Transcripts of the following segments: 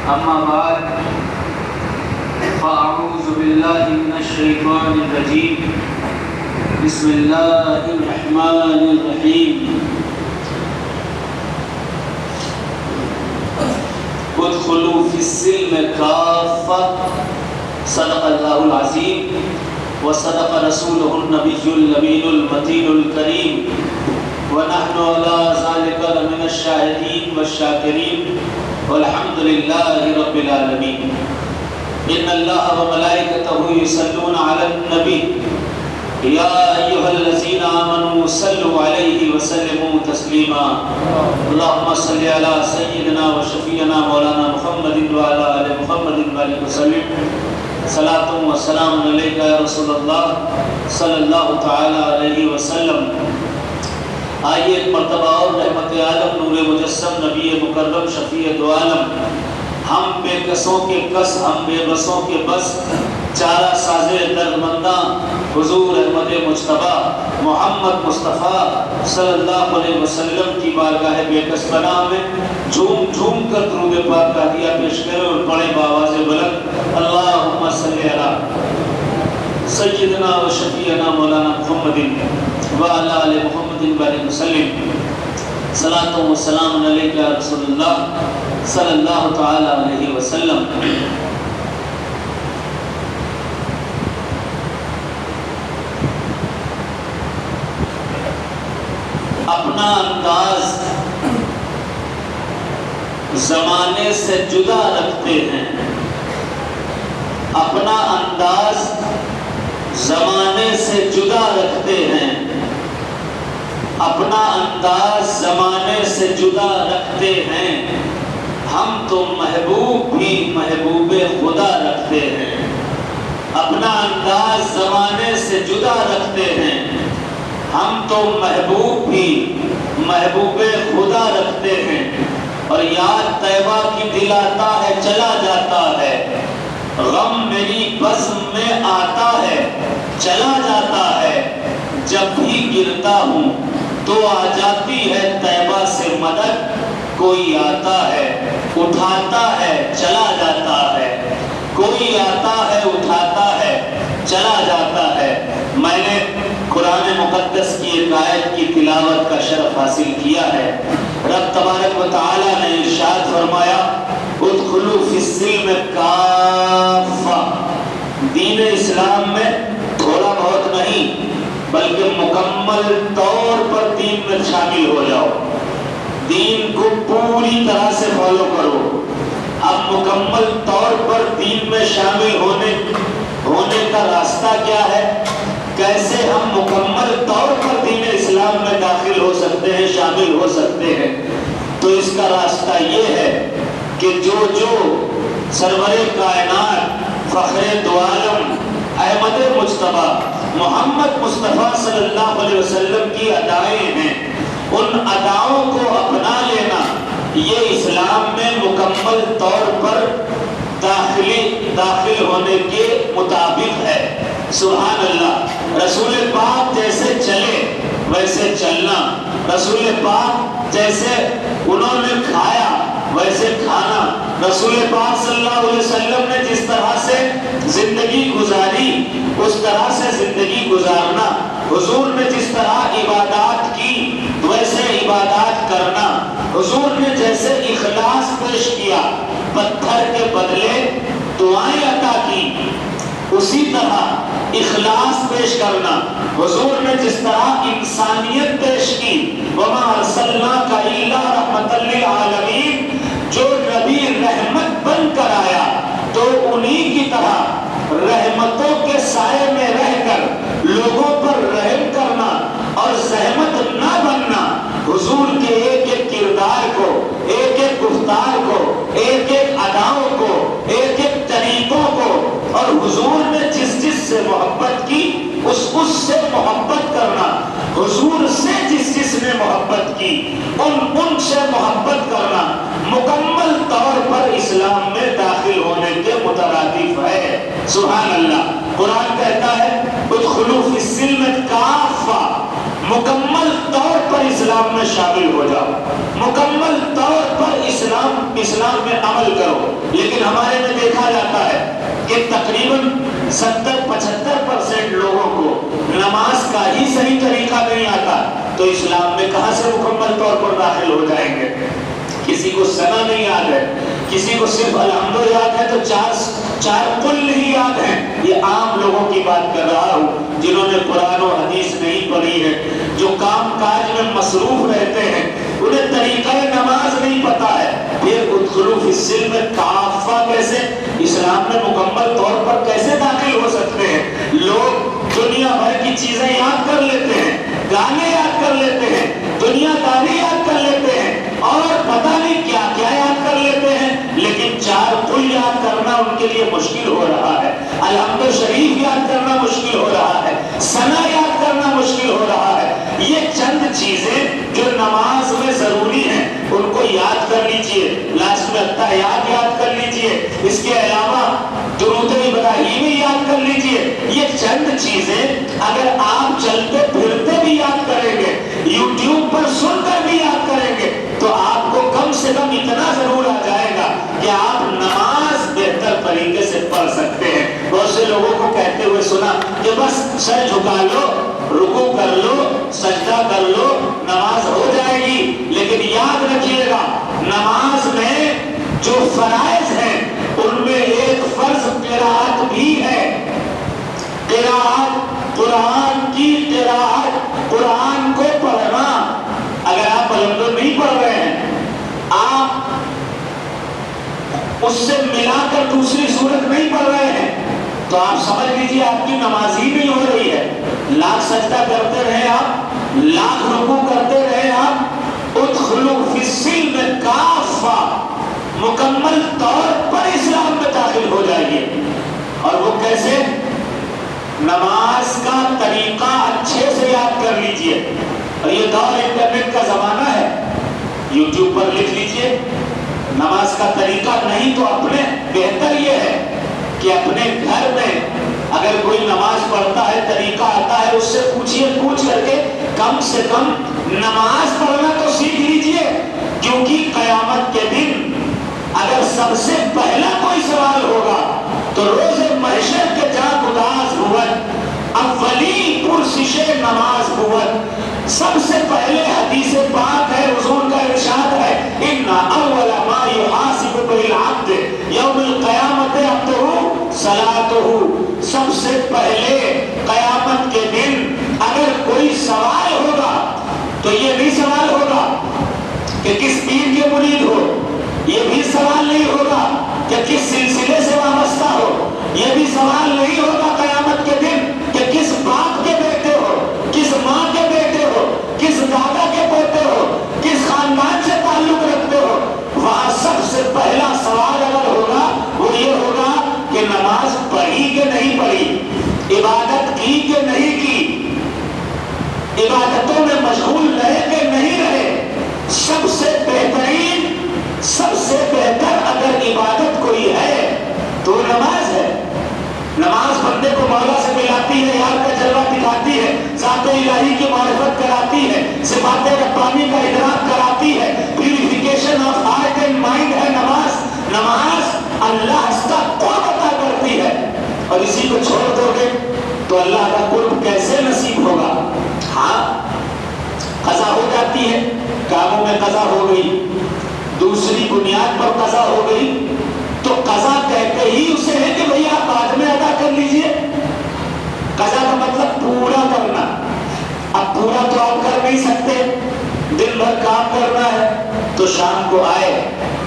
أما بعد فأعوذ بالله من الشيطان الرجيم بسم الله الرحمن الرحيم ادخلوا في السلم كافة صدق الله العظيم وصدق رسوله النبي الأمين المتين الكريم ونحن على ذلك لمن الشاهدين والشاكرين والحمد لله رب العالمين إن الله وملائكته يصلون على النبي يا أيها الذين آمنوا صلوا عليه وسلموا تسليما اللهم صل على سيدنا وشفيعنا مولانا محمد وعلى آل محمد وسلم صلاة وسلام عليك يا رسول الله صلی اللہ تعالی علیہ وسلم۔ آئیے ایک مرتبہ اور رحمت عالم نور مجسم نبی مکرم شفیع دو عالم ہم بے کسوں کے کس ہم بے بسوں کے بس چارہ ساز دردمنداں حضور احمد مجتبی محمد مصطفیٰ صلی اللہ علیہ وسلم کی بارگاہ بے کس بنا میں جھوم جھوم کر درود پاک کا دیا پیش کریں اور پڑھیں بآواز بلند اللہم صلی علی سیدنا و شفیعنا مولانا محمد وعلی آل محمد وسلم صلاۃ و سلام علیک یا رسول اللہ صلی اللہ تعالی علیہ وسلم۔ اپنا انداز زمانے سے جدا رکھتے ہیں، اپنا انداز زمانے سے جدا رکھتے ہیں، اپنا انداز زمانے سے جدا رکھتے ہیں، ہم تو محبوب بھی محبوب خدا رکھتے ہیں۔ اپنا انداز زمانے سے جدا رکھتے ہیں، ہم تو محبوب بھی محبوب خدا رکھتے ہیں، اور یاد طیبہ کی دلاتا ہے چلا جاتا ہے، غم میری بزم میں آتا ہے چلا جاتا ہے، جب بھی گرتا ہوں تو آ جاتی ہے طیبہ سے مدد، کوئی آتا ہے اٹھاتا ہے چلا جاتا ہے، کوئی آتا ہے اٹھاتا ہے چلا جاتا ہے۔ میں نے قرآن مقدس کی ایک آیت کی تلاوت کا شرف حاصل کیا ہے۔ رب تبارک و تعالی نے ارشاد فرمایا ادخلوا فی السلم کافہ، دین اسلام میں تھوڑا بہت نہیں بلکہ مکمل طور پر دین میں شامل ہو جاؤ، دین کو پوری طرح سے فالو کرو۔ اب مکمل طور پر دین میں شامل ہونے کا راستہ کیا ہے؟ کیسے ہم مکمل طور پر دین اسلام میں داخل ہو سکتے ہیں، شامل ہو سکتے ہیں؟ تو اس کا راستہ یہ ہے کہ جو سرور کائنات فخر دو عالم احمد مجتبی محمد مصطفیٰ صلی اللہ علیہ وسلم کی ادائیں ہیں، ان اداؤں کو اپنا لینا یہ اسلام میں مکمل طور پر داخل ہونے کے مطابق ہے۔ سبحان اللہ۔ رسول پاک جیسے چلے ویسے چلنا، رسول پاک جیسے انہوں نے کھایا ویسے کھانا، رسول پاک صلی اللہ علیہ وسلم نے جس طرح سے زندگی گزاری اس طرح سے زندگی گزارنا، حضور نے جس طرح عبادات کی ویسے عبادات کرنا، حضور نے جیسے اخلاص پیش کیا پتھر کے بدلے دعائیں عطا کی اسی طرح اخلاص پیش کرنا، حضور نے جس طرح انسانیت پیش کی وَمَا أَرْسَلْنَاكَ إِلَّا رَحْمَةً لِلْعَالَمِينَ، جو نبی رحمت بن کر آیا تو انہی کی طرح رحمتوں کے سائے میں رہ کر لوگوں پر رحم کرنا اور زحمت نہ بننا، حضور کے ایک ایک کردار کو، ایک ایک گفتار کو، ایک ایک اداؤں کو، ایک ایک طریقوں کو، اور حضور نے جس سے محبت کی اس سے محبت کرنا، حضور سے جس نے محبت کی ان سے محبت کرنا مکمل طور پر اسلام میں داخل ہونے کے مترادف ہے۔ سبحان اللہ۔ قرآن کہتا ہے ادخلوا فی السلم کافہ، مکمل طور پر اسلام میں شامل ہو جاؤ، مکمل طور پر اسلام میں عمل کرو۔ لیکن ہمارے میں دیکھا جاتا ہے کہ تقریباً 70-75% لوگوں کو نماز کا ہی صحیح طریقہ نہیں آتا، تو اسلام میں کہاں سے مکمل طور پر داخل ہو جائیں گے؟ کسی کو ثنا نہیں یاد ہے، کسی کو صرف الحمد یاد ہے، تو چار قل نہیں یاد ہیں۔ یہ عام لوگوں کی بات کر رہا ہوں جنہوں نے قرآن و حدیث نہیں پڑھی ہے، جو کام کاج میں مصروف رہتے ہیں، انہیں طریقہ نماز نہیں پتا ہے۔ پھر ادخلوا فی السلم کافہ کیسے، اسلام میں مکمل طور پر کیسے داخل ہو سکتے ہیں؟ لوگ دنیا بھر کی چیزیں یاد کر لیتے ہیں، گانے یاد کر لیتے ہیں، دنیا داری یاد کر لیتے ہیں، اور پتہ نہیں کیا کیا یاد کر لیتے ہیں، لیکن چار قل یاد کرنا ان کے لیے مشکل ہو رہا ہے، الحمد شریف یاد کرنا مشکل ہو رہا ہے، ثنا یاد کرنا مشکل ہو رہا ہے۔ یہ چند چیزیں جو نماز میں ضروری ہیں ان کو یاد کر لیجئے، لاسٹ میں التحیات یاد کر لیجئے، اس کے علاوہ درود ابراہیمی یاد کر لیجئے۔ یہ چند چیزیں اگر آپ چلتے پھرتے بھی یاد کریں گے، یوٹیوب پر سن کر بھی یاد کریں گے، تو آپ کو کم سے کم اتنا ضرور آ جائے گا کہ آپ نماز بہتر طریقے سے پڑھ سکتے ہیں۔ بہت سے لوگوں کو کہتے ہوئے سنا کہ بس سر جھکا لو، رکوع کر لو، سجدہ کر لو، نماز ہو جائے گی۔ لیکن یاد رکھیے گا، نماز میں جو فرائض ہیں ان میں ایک فرض قرات بھی ہے۔ قرات، قرآن کی قرات، قرآن کو پڑھنا۔ اگر آپ الحمد نہیں پڑھ رہے ہیں، آپ اس سے ملا کر دوسری صورت نہیں پڑھ رہے ہیں، تو آپ سمجھ لیجیے آپ کی نماز ہی نہیں ہو رہی ہے۔ لاکھ سجدہ کرتے رہے آپ، لاکھ رکوع کرتے رہے آپ، ادخلوا فی السلم کافہ، مکمل طور پر اسلام میں داخل ہو جائیے۔ اور وہ کیسے؟ نماز کا طریقہ اچھے سے یاد کر لیجئے۔ اور یہ دور انٹرنیٹ کا زمانہ ہے، یوٹیوب پر لکھ لیجئے نماز کا طریقہ، نہیں تو اپنے بہتر یہ ہے کہ اپنے گھر میں اگر کوئی نماز پڑھتا ہے، طریقہ آتا ہے، اس سے پوچھئے، پوچھ کر کے کم سے کم نماز پڑھنا تو سیکھ لیجئے۔ کیونکہ قیامت کے دن اگر سب سے پہلا کوئی سوال ہوگا تو روز محشر کے جا گداز ہوت، اولی پرسش نماز ہوت۔ سب سے پہلے حدیث پاک ہے، حضور کا ارشاد ہے، ان اول ما یحاسب به العبد یوم القیامت عبدہ صلاتہ۔ سب سے پہلے قیامت کے دن اگر کوئی سوال ہوگا تو یہ بھی سوال ہوگا کہ کس پیر کے مرید ہو، یہ بھی سوال نہیں ہوگا کہ کس سلسلے سے وابستہ ہو، یہ بھی سوال نہیں ہوگا قیامت کے دن کہ کس باپ کے بیٹے ہو، کس ماں کے بیٹے ہو، کس دادا کے پوتے ہو، کس خاندان سے تعلق رکھتے ہو۔ وہاں سب سے پہلا سوال اگر ہوگا وہ یہ ہوگا کہ نماز پڑھی کہ نہیں پڑھی، عبادت کی کہ نہیں کی، عبادتوں میں مشغول رہے کہ نہیں رہے۔ سب سے بہترین، سب سے بہتر اگر عبادت کوئی ہے تو نماز ہے۔ نماز بندے کو مولا سے ملاتی ہے، یار کا جلوہ دکھاتی ہے، ذات الہی کی معرفت کراتی ہے، صفات ربانی کا ادراک کراتی ہے، purification of heart and mind ہے نماز۔ نماز اللہ کا قرب عطا کرتی ہے، اور اسی کو چھوڑ دو گے تو اللہ کا قرب کیسے نصیب ہوگا؟ ہاں، قضا ہو جاتی ہے، کاموں میں قضا ہو گئی، دوسری بنیاد پر قضا ہو گئی، تو قضا کہتے ہی اسے ہے کہ بھئی آپ بعد میں ادا کر لیجئے۔ قضا کا مطلب پورا کرنا۔ اب پورا تو آپ کر نہیں سکتے، دن بھر کام کرنا ہے تو شام کو آئے،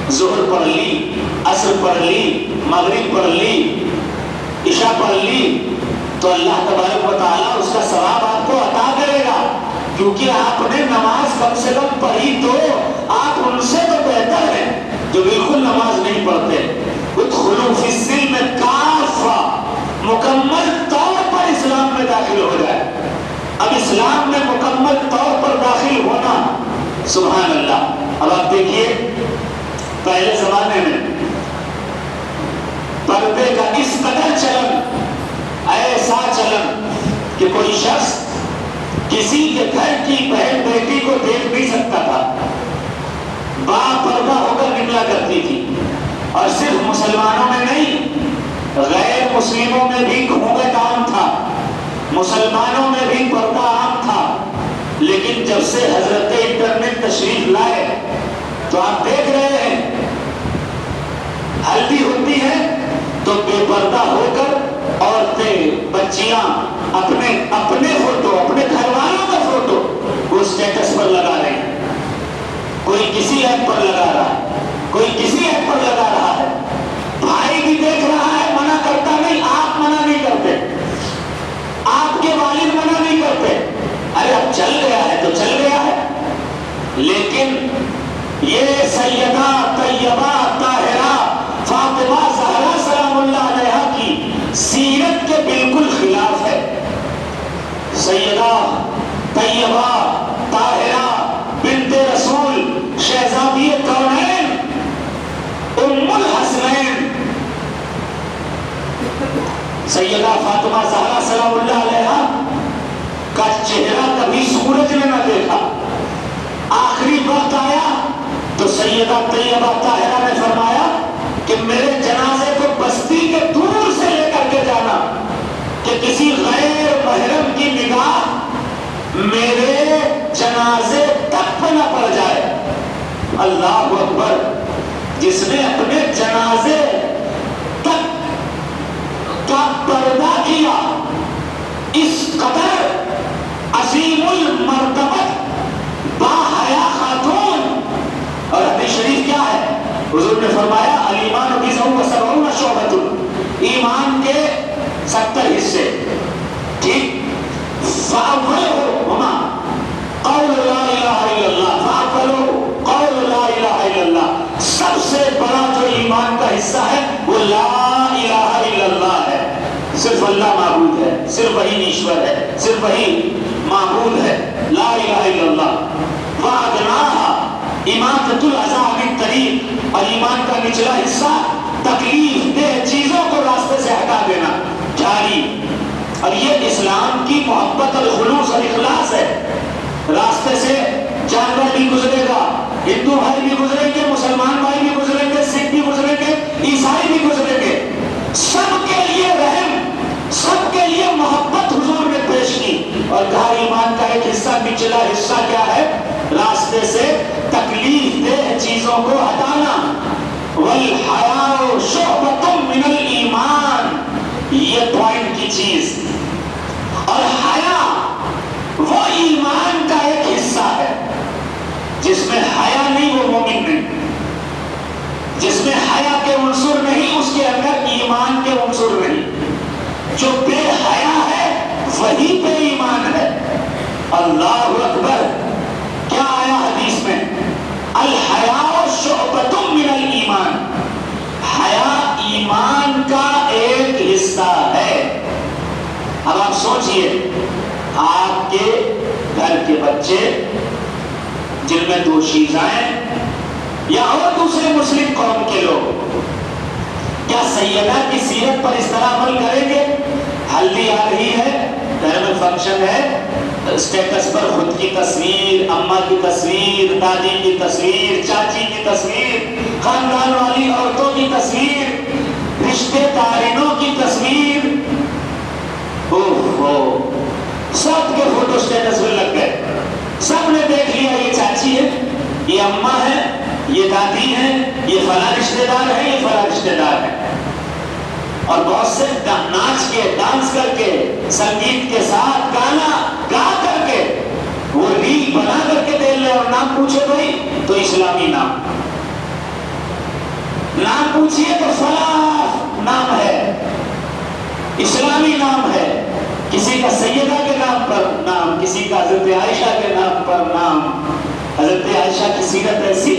ظہر پڑھ لی، عصر پڑھ لی، مغرب پڑھ لی، عشاء پڑھ لی، تو اللہ تبارک و تعالیٰ اس کا ثواب آپ کو عطا کرے گا، کیونکہ آپ نے نماز کم سے کم پڑھی، تو آپ ان سے تو بہتر ہیں جو بالکل نماز نہیں پڑھتے۔ ادخلوا فی السلم کافہ، مکمل طور پر اسلام میں داخل ہو جائے۔ اب اسلام میں مکمل طور پر داخل ہونا، سبحان اللہ۔ اب آپ دیکھیے، پہلے زمانے میں پردے کا اس قدر چلن، ایسا چلن کہ کوئی شخص کسی کے گھر کی بہن بیٹی کو دیکھ نہیں سکتا تھا، باپردہ ہو کر نکلا کرتی تھی. اور صرف مسلمانوں میں نہیں، غیر مسلموں میں بھی گھونگھٹ عام تھا، مسلمانوں میں بھی پردہ عام تھا. لیکن جب سے حضرت انٹرنیٹ تشریف لائے تو آپ دیکھ رہے ہیں ہلدی ہوتی ہے تو بے پردہ ہو کر عورتیں، بچیاں اپنے فوٹو، اپنے گھر والوں کا فوٹو وہ اسٹیٹس پر لگا رہے ہیں. کوئی کسی ایپ پر لگا رہا ہے، کوئی کسی ایپ پر لگا رہا ہے. بھائی بھی دیکھ رہا ہے، منع کرتا نہیں، آپ منع نہیں کرتے، آپ کے والد منع نہیں کرتے. ارے اب چل گیا ہے تو چل گیا ہے. لیکن یہ سیدہ طیبہ طاہرہ فاطمہ زہرا سلام اللہ علیہا کی سیرت کے بالکل خلاف ہے. سیدہ طیبہ طاہرہ بنت رسول شہزادی کونین ام الحسنین سیدہ فاطمہ زہرا سلام اللہ علیہا کا چہرہ کبھی سورج نے نہ دیکھا. آخری وقت آیا تو سیدہ طیبہ طاہرہ نے فرمایا کہ میرے جنازے کو بستی کے دور سے لے کر کے جانا کہ کسی غیر محرم کی نگاہ میرے جنازے تک پہ نہ پڑ جائے. اللہ اکبر. جس نے اپنے جنازے تک کا پردہ کیا، اس قدر عظیم المرتبت باحیا خاتون. اور حدیث شریف کیا ہے؟ حضور نے فرمایا الایمان بضع و سبعون شعبۃ، ایمان کے 70 حصے. ٹھیک؟ فاولهما قول لا الہ الا اللہ، فاولوا قول لا الہ الا اللہ. سب سے بڑا جو ایمان کا حصہ ہے وہ لا الہ الا اللہ ہے. صرف اللہ معبود ہے، صرف وہی ایشور ہے، صرف وہی معبود ہے. لا الہ الا اللہ. وادناها اماطۃ الاذی عن الطریق، اور ایمان کا نچلا حصہ تکلیف دہ چیزوں کو راستے سے ہٹا دینا. جاری. اور یہ اسلام کی محبت اور خلوص اور اخلاص ہے. راستے سے جانور بھی گزرے گا، ہندو بھائی بھی گزریں گے، مسلمان بھائی بھی گزریں گے، سکھ بھی گزریں گے، عیسائی بھی گزریں گے. سب کے لیے رحم، سب کے لیے محبت حضور نے پیش کی. اور کہا ایمان کا ایک حصہ، نچلا حصہ کیا ہے؟ راستے سے تکلیف دہ چیزوں کو ہٹانا. والحیاء شعبۃ من الایمان، یہ پوائنٹ کی چیز. اور حیا وہ ایمان کا ایک حصہ ہے. جس میں حیا نہیں وہ مومن نہیں، جس میں حیا کے عنصر نہیں اس کے اندر ایمان کے عنصر نہیں. جو بے حیا ہے وہی بے ایمان ہے. اللہ اکبر. کیا آیا حدیث میں؟ الحیاء شعبۃ من الایمان، حیا ایمان کا ایک حصہ ہے. اب آپ سوچئے، آپ کے گھر کے بچے جن میں دو شیزائیں یا اور دوسرے مسلم قوم کے لوگ کیا سیدہ کی سیرت پر اس طرح عمل کریں گے؟ ہلدی آ رہی ہے، گھر میں فنکشن ہے، اسٹیٹس پر خود کی تصویر، اماں کی تصویر، دادی کی تصویر، چاچی کی تصویر، خاندان والی عورتوں کی تصویر، رشتے داروں کی تصویر. سب کے فوٹو اسٹیٹس میں لگ گئے. سب نے دیکھ لیا یہ چاچی ہے، یہ اماں ہے، یہ دادی ہے، یہ فلاں رشتے دار ہے، یہ فلاں رشتے دار ہے. اور بہت سے ناچ کے، ڈانس کر کے، سنگیت کے ساتھ گانا گا کر کے وہ ریل بنا کر کے دے لے. اور نام پوچھے بھائی تو اسلامی نام، نام پوچھئے تو فلاں نام ہے، اسلامی نام ہے. کسی کا سیدہ کے نام پر نام، کسی کا حضرت عائشہ کے نام پر نام. حضرت عائشہ کی سیرت ایسی،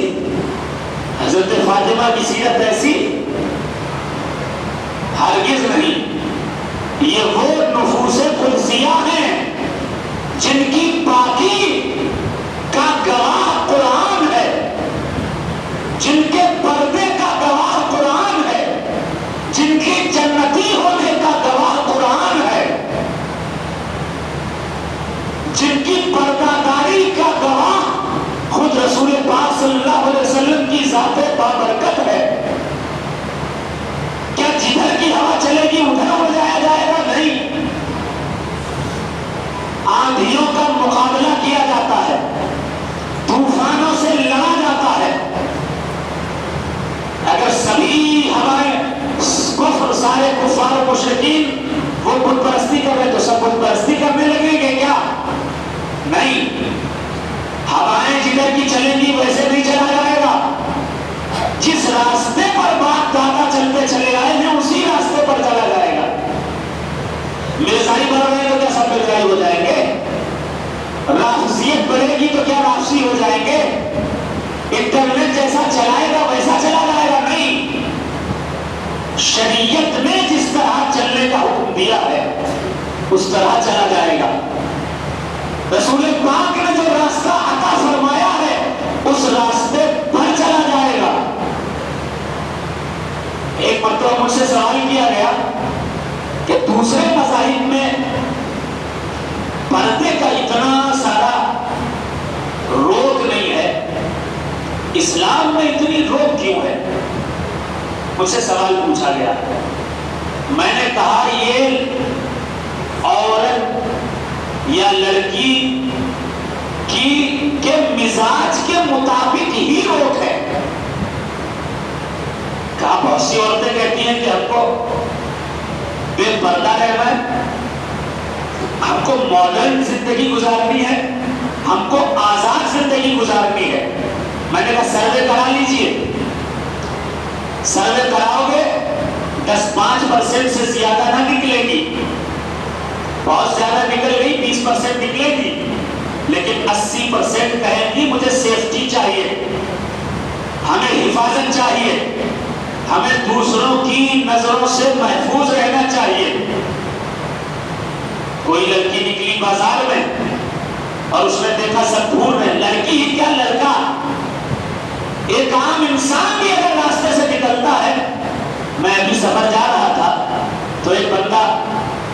حضرت فاطمہ کی سیرت ایسی ہرگز نہیں. یہ وہ نفوس قدسیہ ہیں جن کی پاکی کا گواہ قرآن ہے، جن کے پردے کا گواہ قرآن ہے، جن کی جنتی ہونے کا گواہ قرآن ہے، جن کی اور سارے کفار و مشرکین وہ بت پرستی کر رہے تو سب بت پرستی کرنے لگیں گے کیا؟ نہیں، ہوائیں جدھر کی چلیں گی ویسے نہیں چلا جائے گا. جس راستے پر باپ دادا چلتے چلے آئے ہیں اسی راستے پر چلا جائے گا. مرزائی بڑھ رہے ہیں تو کیا سب مرزائی ہو جائیں گے؟ رافضیت بڑھے گی تو کیا رافضی ہو جائیں گے؟ انٹرنیٹ جیسا چلائے گا ویسا چلا جائے گا؟ نہیں. شریعت نے جس طرح چلنے کا حکم دیا ہے اس طرح چلا جائے گا. رسول پاک نے جو راستہ عطا فرمایا ہے اس راستے پر چلا جائے گا. ایک مرتبہ مجھ سے سوال کیا گیا کہ دوسرے مذاہب میں پردے کا اتنا سارا روک نہیں ہے، اسلام میں اتنی روک کیوں ہے؟ مجھ سے سوال پوچھا گیا. میں نے کہا یہ عورت یا لڑکی کے مزاج کے مطابق ہی روک ہے. کہا بہت سی عورتیں کہتی ہیں کہ ہم کو بے پردہ رہنا ہے، ہم کو ماڈرن زندگی گزارنی ہے، ہم کو آزاد زندگی گزارنی ہے. میں نے کہا سروے کرا لیجئے. سروے کراؤ گے 10-5% سے زیادہ نہ نکلے گی. بہت زیادہ نکل گئی 20% نکلے گی، لیکن 80% کہیں گی مجھے سیفٹی چاہیے، ہمیں حفاظت چاہیے، ہمیں دوسروں کی نظروں سے محفوظ رہنا چاہیے. کوئی لڑکی نکلی بازار میں اور اس نے دیکھا سب گھور رہے، لڑکی ہی کیا لڑکا، ایک عام انسان بھی اگر راستے سے نکلتا ہے. میں ابھی سفر جا رہا تھا تو ایک بندہ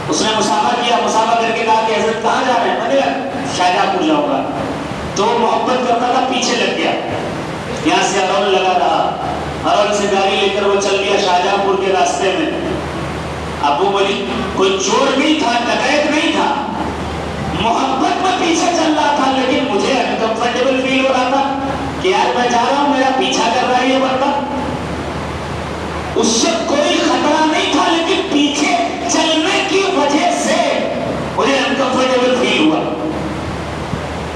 اس نے مسافہ کیا، مسافہ کر کے کہا کہ حضرت کہاں جا رہے ہیں؟ میں نے شاہجہاں پور جاؤں گا. تو محبت کرتا تھا، پیچھے لگ گیا، یہاں سے ہارن لگا رہا، ہارن سے گاڑی لے کر وہ چل گیا شاہجہاں پور کے راستے میں. ابو بولی کوئی چور نہیں تھا، ڈکیت نہیں تھا، محبت میں پیچھے چل رہا تھا، لیکن مجھے انکمفرٹیبل فیل ہو رہا تھا کہ یار میں جا رہا ہوں، میرا پیچھا کر رہا ہے یہ بندہ. اس سے کوئی خطرہ نہیں تھا، لیکن پیچھے چلنے کی وجہ سے مجھے انکمفرٹیبل فیل ہوا.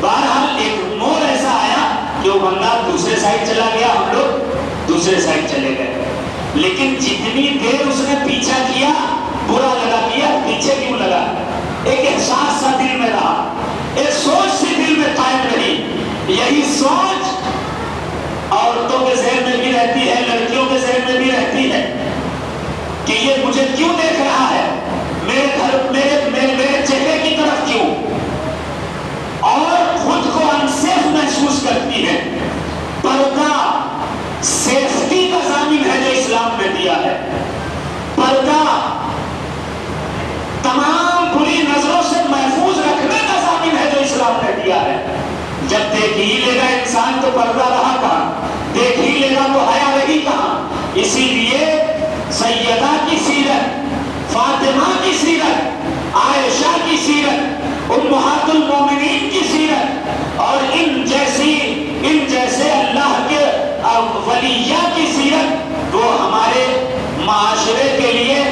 بہرحال ایک موڑ ایسا آیا کہ وہ بندہ دوسرے سائڈ چلا گیا، ہم لوگ دوسرے سائڈ چلے گئے. لیکن جتنی دیر اس نے پیچھا کیا برا لگا، کیا پیچھے کیوں لگا. ایک احساس سا دل میں رہا، ایک سوچ سی دل میں قائم رہی. یہی سوچ عورتوں کے ذہن میں بھی رہتی ہے، لڑکیوں کے ذہن میں بھی رہتی ہے کہ یہ مجھے کیوں دیکھ رہا ہے، میرے گھر میرے چہرے کی طرف کیوں، اور خود کو انسیف محسوس کرتی ہے. پردہ سیفٹی کا ضامن ہے جو اسلام نے دیا ہے. پردہ تمام بری نظروں سے محفوظ رکھنے کا ضامن ہے جو اسلام نے دیا ہے. جب دیکھ ہی لے گا انسان تو پردہ رہا کہاں، دیکھ ہی لے گا تو حیا رہی کہاں. اسی لیے سیدہ کی سیرت، فاطمہ کی سیرت، عائشہ کی سیرت، امہات المومنین کی سیرت اور ان جیسے اللہ کے ولیہ کی سیرت وہ ہمارے معاشرے کے لیے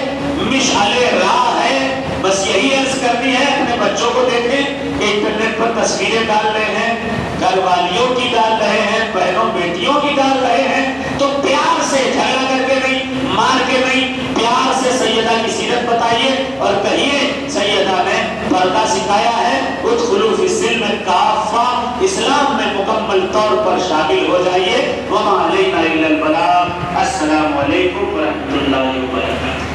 مشعل راہ ہے. بس یہی عرض کرنی ہے، اپنے بچوں کو دیکھیں کہ انٹرنیٹ پر تصویریں ڈال رہے ہیں، گھر والیوں کی ڈال رہے ہیں، بہنوں بیٹیوں کی ڈال رہے ہیں، تو پیار سے جھگڑا کر کے نہیں، مار کے نہیں، پیار سے سیدہ کی سیرت بتائیے اور کہیے سیدہ نے پردہ سکھایا ہے، ادخلوا فی السلم کافہ، اسلام میں مکمل طور پر شامل ہو جائیے. وما علینا الا البلاغ. السلام علیکم ورحمۃ اللہ وبرکاتہ.